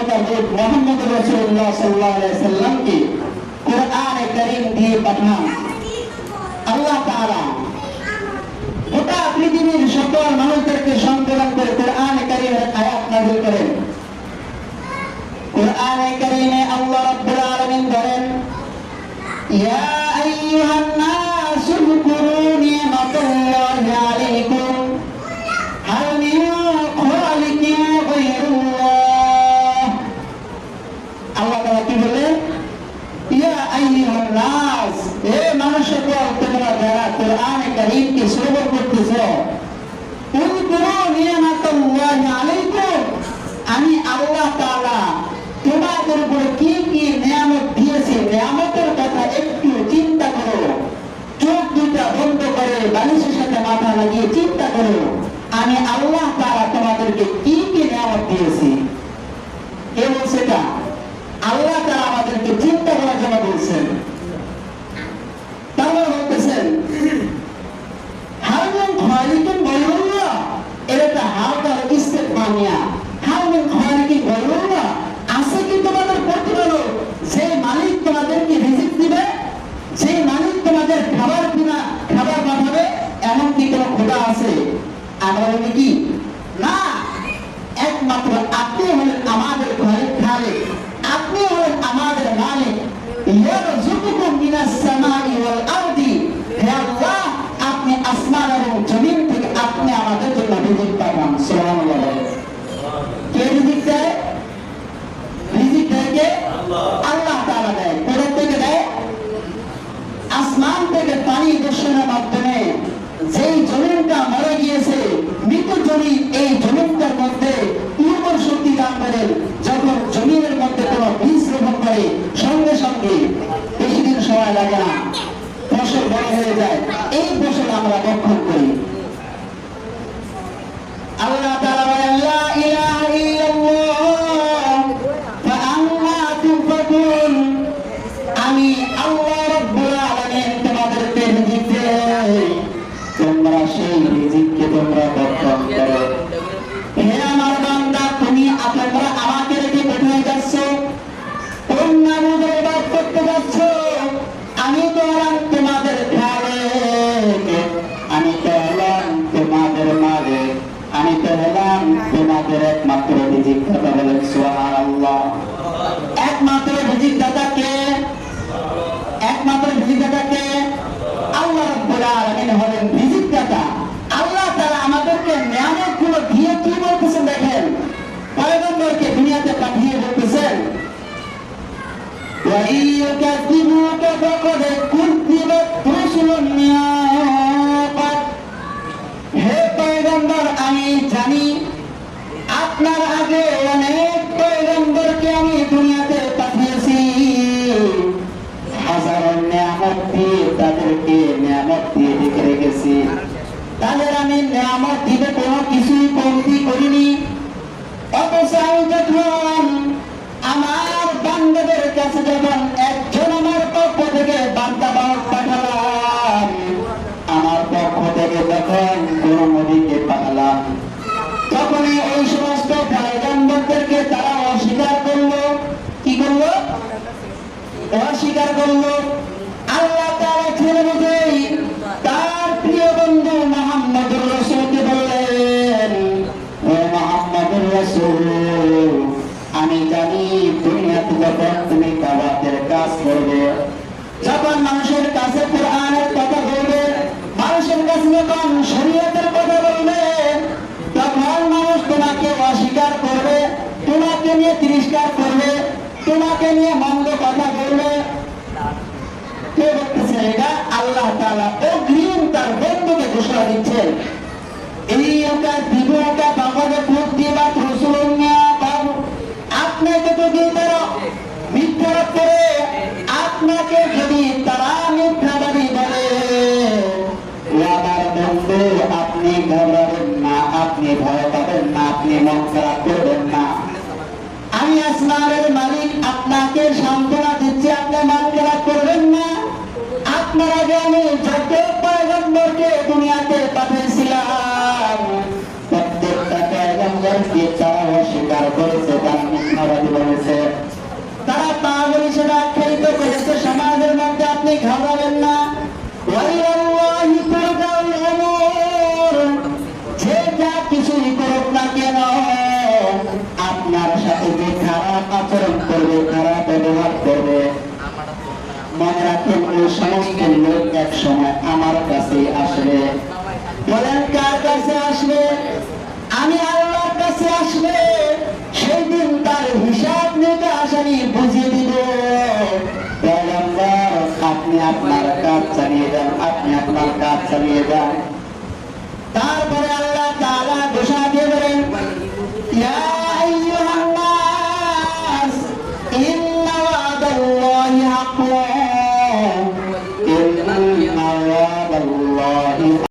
মোতাবেক মুহাম্মদ রাসূলুল্লাহ সাল্লাল্লাহু আলাইহি সাল্লামকে কোরআনে কারীম দিয়ে পাঠান। আল্লাহ তাআলা গোটা পৃথিবীর সকল মানুষদেরকে সংকলন করে কোরআনে কারীমের আয়াত নাযিল করেন। কোরআনে কারীমে আল্লাহ রাব্বুল আলামিন বলেন, ইয়া আইয়ুহান নাসু যকুরু নি'মাতাল্লাহি আলাইকুম হাল মিন খালিকিন গায়রুল্লাহ। আল্লাহ তাআলা কি বলেন? ইয়া আইয়ুহান নাস, হে মানুষসকল, তোমরা যারা কোরআনে কারীমকে শ্রবণ করতেছো, যকুরু নি'মাতাল্লাহি আলাইকুম, আমি আল্লাহ তাআলা তোমাদের উপর কি কি নিয়ামত দিয়েছি, নিয়ামতের কথা একটু চিন্তা করো। চোখ দুটা বন্ধ করে বালিশের সাথে মাথা লাগিয়ে চিন্তা করো, আমি আল্লাহ তাআলা তোমাদেরকে কি কি নিয়ামত দিয়েছি। কে বলছে এটা? আল্লাহ তাআলা আমাদেরকে চিন্তা করার জন্য বলছেন। তাহলে বলতেছেন হাল মিন খালিকিন গায়রুল্লাহ, এটা হালকা ইস্তেফানিয়া। হাল মিন খালিকিন গায়রুল্লাহ, আছে কি তোমাদের প্রতিপালক, যে মালিক তোমাদেরকে রিজিক দিবে, যে মালিক তোমাদের খাবার পাঠাবে, এমন কি কোনো খোদা আছে? আমরা বলি কি না, একমাত্র আপনি হলেন আমাদের খালিক, আপনি হলেন আমাদের মালিক। ইয়ারযুকুকুম মিনাস সামাই ওয়াল আরদি, হে আল্লাহ, আপনি আসমান এবং জমিন থেকে আপনি আমাদের জন্য রিজিক পাঠান। সুবহানাল্লাহ। কে রিজিক দেয়? রিজিক দেয় কে? আল্লাহ তাআলা দেয়। কোথা থেকে দেয়? আসমান থেকে পানি বর্ষণের মাধ্যমে যেই জমিনটা মরে গিয়েছে, মৃত জমিন, এই জমিনটার মধ্যে উর্বর শক্তি দান করেন। যখন জমিনের মধ্যে কোনো বীজ রোপণ করে, সঙ্গে সঙ্গে বেশি দিন সময় লাগে না, ফসল বড় হয়ে যায়। এই ফসল আমরা বক্ষণ করি। আল্লাহ তাআলা বলেন, লা ইলাহা ইল্লাল্লাহ ফাআন্না তুফাকুন, আমি আল্লাহ রাব্বুল আলামিন তোমাদেরকে রিজিক দেই, তোমরা সেই রিজিককে তোমরা বক্ষণ করো। হে আমার বান্দা, তোমরা আমাকে রেখে কোথায় যাচ্ছ? কোন নামুদের ইবাদত করতে যাচ্ছ? আমি তো হলাম তোমাদের খালিক, আমি তো হলাম তোমাদের মালিক, আমি তো হলাম তোমাদের একমাত্র রিজিক দাতা। বলেন সুবহানাল্লাহ। একমাত্র রিজিক দাতা কে? একমাত্র রিজিক দাতা কে? আল্লাহ রাব্বুল আলামিন হলেন রিজিক দাতা। আল্লাহ তাআলা আমাদেরকে নিয়ামতগুলো দিয়ে কি বলতেছেন দেখেন। পয়গম্বরকে দুনিয়াতে পাঠিয়ে বলতেছেন, ওয়া ইয়ুকাযিবুকা ফাকাদ কুযিবাত রুসুলুন মিন ক্বাব। হে পয়গম্বর, আমি জানি আপনার আগে অনেক পয়গম্বরকে আমি দুনিয়াতে পাঠিয়েছি, হাজারো নিয়ামত দিয়ে তাদেরকে নিয়ামত দিয়ে ডেকে রেখেছি। তাদের আমি নিয়ামত দিতে কোনো কিছুই কমতি করিনি। অথচ আমি যখন আমার বান্দাদের কাছে যখন একজন আমার পক্ষ থেকে বার্তা পাঠালাম, আমার পক্ষ থেকে যখন কোন নবীকে পাঠালাম, তখন এই সমস্ত পয়গম্বরদেরকে তারা অস্বীকার করলো। কি করলো? অস্বীকার করলো। আল্লাহ তাআলা ছেড়ে বুঝেই তার প্রিয় বন্ধু মুহাম্মদুর রাসূলকে বললেন, ও মুহাম্মদুর রাসূল, আমি জানি দুনিয়াতে যখন তুমি দাওয়াতের কাজ করবে, যখন মানুষের কাছে কোরআনের কথা বলবে, মানুষের কাছে যখন শরীয়তের কথা বলবে, তখন মানুষ তোমাকে অস্বীকার করবে, তোমাকে নিয়ে তিরস্কার করবে, তোমাকে নিয়ে মন্দ কথা বলবে। কে বলতেছে এটা? আল্লাহ তাআলা অগ্রিম তার বন্ধুকে ঘোষণা দিচ্ছেন, আপনাকে যদি তারা মিথ্যারোপ করে, আপনাকে যদি তারা মিথ্যাবাদী বলে, আমার বন্ধু, আপনি ঘাবড়াবেন না, আপনি ভয় পাবেন না, আপনি মন খারাপ করবেন না। আমি আসমানের মালিক আপনাকে সান্ত্বনা দিচ্ছি, আপনি মন খারাপ করবেন না। আপনার আগে আমি যত পয়গম্বরকে দুনিয়াতে পাঠিয়েছিলাম, প্রত্যেকটা পয়গম্বরকে তারা অস্বীকার করেছে, তারা মিথ্যা মিথ্যাবাদী বলেছে, তারা পাগল হিসেবে আখ্যায়িত করেছে। সমাজের মধ্যে আপনি ঘাবড়াবেন না। ওয়াইলাল্লাহি তুরজাউল উমুর, যে যা কিছুই করুক না কেন, আপনার সাথে যে খারাপ আচরণ করবে, খারাপ ব্যবহার করবে, মনে রাখুন ওই সমস্ত লোক এক সময় আমার কাছে আসবে। বলেন কার কাছে আসবে? আমি আল্লাহর কাছে আসবে। সেই দিন তার হিসাব নিকাশ আমি বুঝিয়ে দিব। পয়গম্বর, আপনি আপনার কাজ চালিয়ে যান, আপনি আপনার কাজ চালিয়ে যান।